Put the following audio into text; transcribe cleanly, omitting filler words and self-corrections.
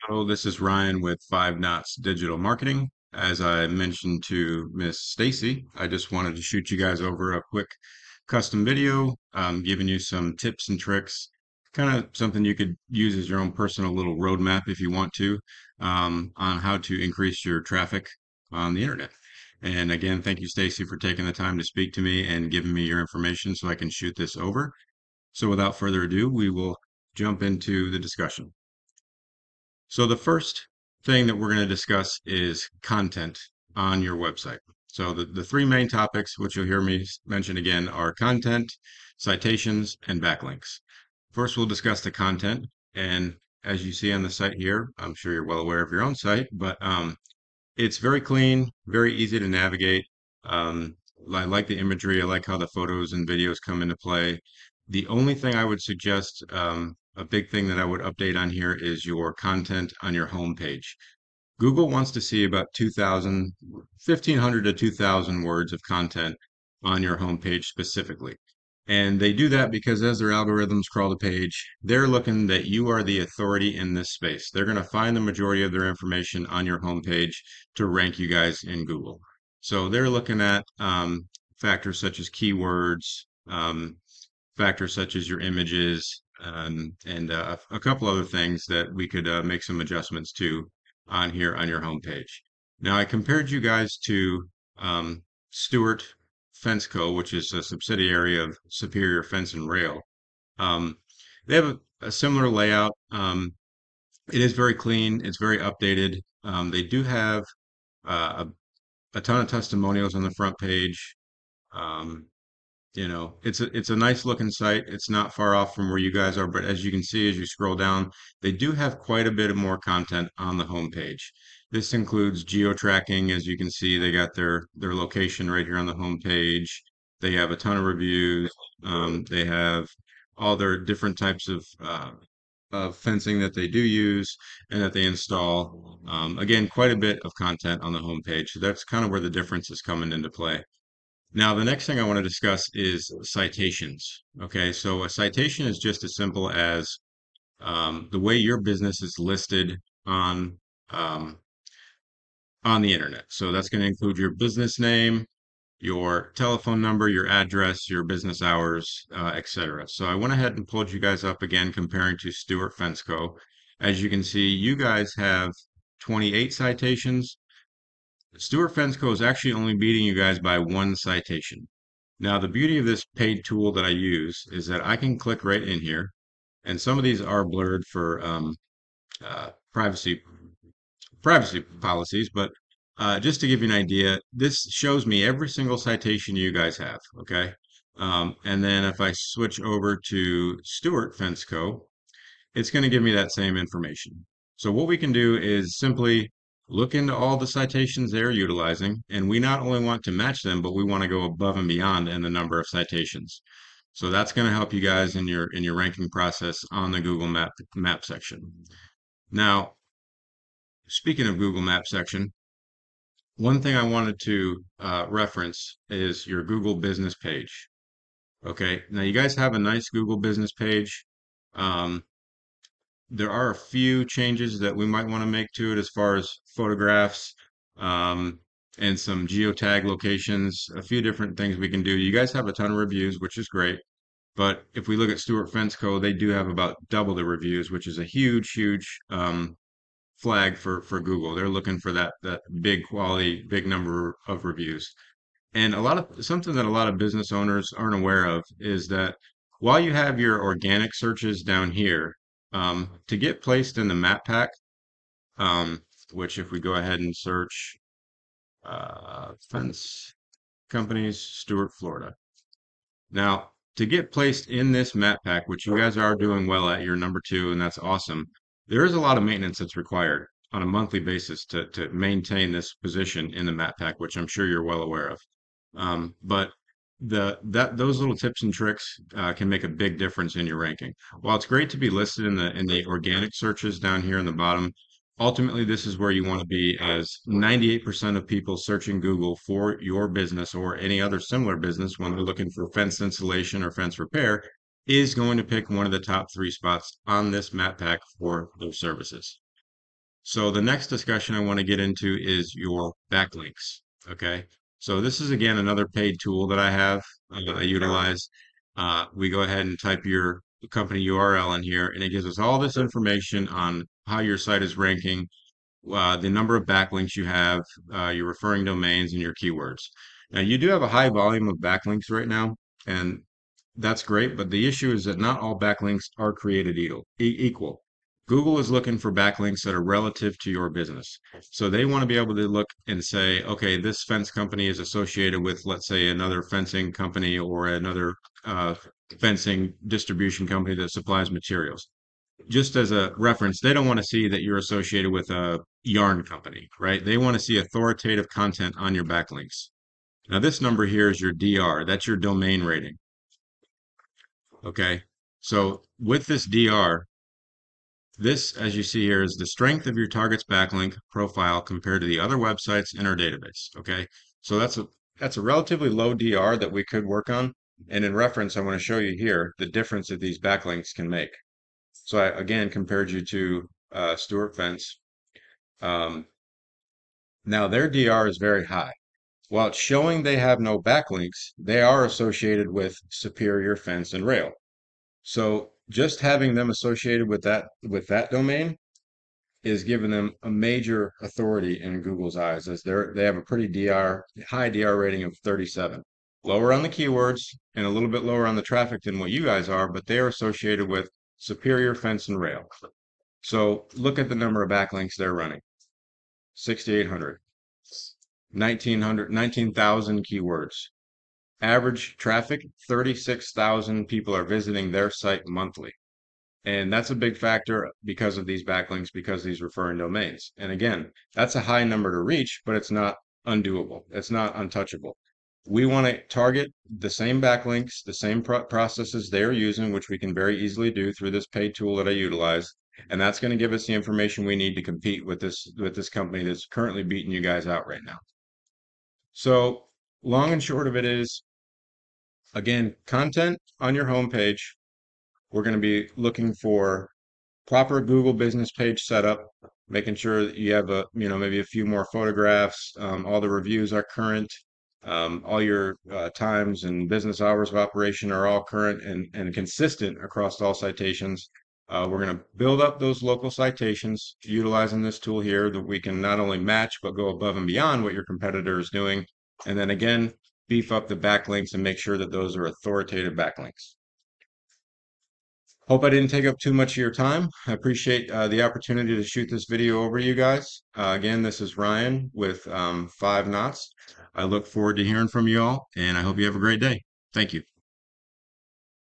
Hello, this is Ryan with Five Knots Digital Marketing. As I mentioned to Miss Stacy, I just wanted to shoot you guys over a quick custom video, giving you some tips and tricks, kind of something you could use as your own personal little roadmap if you want to, on how to increase your traffic on the internet. And again, thank you, Stacy, for taking the time to speak to me and giving me your information so I can shoot this over. So without further ado, we will jump into the discussion. So the first thing that we're going to discuss is content on your website. So the three main topics, which you'll hear me mention again, are content, citations, and backlinks. First, we'll discuss the content. And as you see on the site here, I'm sure you're well aware of your own site, but it's very clean, very easy to navigate. Um, I like the imagery. I like how the photos and videos come into play. The only thing I would suggest, a big thing that I would update on here is your content on your home page. Google wants to see about 1,500 to 2,000 words of content on your homepage specifically. And they do that because as their algorithms crawl the page, they're looking that you are the authority in this space. They're going to find the majority of their information on your homepage to rank you guys in Google. So they're looking at factors such as keywords, factors such as your images, and a couple other things that we could make some adjustments to on here on your homepage. Now, I compared you guys to Stuart Fence Co., which is a subsidiary of Superior Fence and Rail. Um, they have a similar layout. It is very clean. It's very updated. They do have uh, a ton of testimonials on the front page. Um, it's a nice looking site. It's not far off from where you guys are, but as you can see, as you scroll down, they do have quite a bit of more content on the homepage. This includes geo-tracking. As you can see, they got their location right here on the homepage. They have a ton of reviews. They have all their different types of fencing that they do use and that they install. Again, quite a bit of content on the homepage. So that's kind of where the difference is coming into play. Now, the next thing I want to discuss is citations. Okay, so a citation is just as simple as the way your business is listed on um, on the internet. So that's going to include your business name, your telephone number, your address, your business hours, etc. So I went ahead and pulled you guys up again, comparing to Stuart Fence Co. As you can see, you guys have 28 citations. Stuart Fence Co. is actually only beating you guys by one citation. Now, the beauty of this paid tool that I use is that I can click right in here, and some of these are blurred for uh, privacy privacy policies, but just to give you an idea, this shows me every single citation you guys have, okay? And then if I switch over to Stuart Fence Co., it's going to give me that same information. So what we can do is simply look into all the citations they're utilizing, and we not only want to match them, but we want to go above and beyond in the number of citations. So that's going to help you guys in your ranking process on the Google Map section. Now, speaking of Google Map section, one thing I wanted to reference is your Google business page. Okay, now you guys have a nice Google business page. Um, there are a few changes that we might want to make to it as far as photographs, um, and some geotag locations, a few different things we can do. You guys have a ton of reviews, which is great. But if we look at Stuart Fence Co., they do have about double the reviews, which is a huge flag for Google. They're looking for that big quality, big number of reviews. And something that a lot of business owners aren't aware of is that while you have your organic searches down here, to get placed in the map pack, um, which if we go ahead and search fence companies, Stuart, Florida. Now, to get placed in this map pack, which you guys are doing well at, you're number two, and that's awesome. There is a lot of maintenance that's required on a monthly basis to maintain this position in the map pack, which I'm sure you're well aware of. But those little tips and tricks can make a big difference in your ranking. While it's great to be listed in the organic searches down here in the bottom, ultimately this is where you want to be, as 98% of people searching Google for your business or any other similar business when they're looking for fence installation or fence repair is going to pick one of the top three spots on this map pack for those services. So the next discussion I want to get into is your backlinks. Okay. So this is again another paid tool that I have, I utilize. We go ahead and type your company URL in here, and it gives us all this information on how your site is ranking, the number of backlinks you have, your referring domains, and your keywords. Now, you do have a high volume of backlinks right now, and that's great, but the issue is that not all backlinks are created equal. Google is looking for backlinks that are relative to your business. So they want to be able to look and say, okay, this fence company is associated with, let's say, another fencing company or another fencing distribution company that supplies materials. Just as a reference, they don't want to see that you're associated with a yarn company, right? They want to see authoritative content on your backlinks. Now, this number here is your DR. That's your domain rating. Okay. So with this DR, this, as you see here, is the strength of your target's backlink profile compared to the other websites in our database. Okay. So that's a relatively low DR that we could work on. And in reference, I want to show you here the difference that these backlinks can make. So I again compared you to Stuart Fence. Um, Now their DR is very high. While it's showing they have no backlinks, they are associated with Superior Fence and Rail. So just having them associated with that domain is giving them a major authority in Google's eyes, as they have a pretty high DR rating of 37. Lower on the keywords and a little bit lower on the traffic than what you guys are, but they are associated with Superior Fence and Rail. So look at the number of backlinks they're running. 6,800, 1,900, 19,000 keywords. Average traffic, 36,000 people are visiting their site monthly. And that's a big factor because of these backlinks, because of these referring domains. And again, that's a high number to reach, but it's not undoable. It's not untouchable. We want to target the same backlinks, the same processes they're using, which we can very easily do through this paid tool that I utilize. And that's going to give us the information we need to compete with this company that's currently beating you guys out right now. So long and short of it is, again, content on your homepage. We're going to be looking for proper Google business page setup, making sure that you have maybe a few more photographs, all the reviews are current, all your times and business hours of operation are all current and consistent across all citations. We're going to build up those local citations utilizing this tool here that we can not only match, but go above and beyond what your competitor is doing. And then again, beef up the backlinks and make sure that those are authoritative backlinks. Hope I didn't take up too much of your time. I appreciate the opportunity to shoot this video over you guys. Again, this is Ryan with 5 Knots. I look forward to hearing from you all, and I hope you have a great day. Thank you.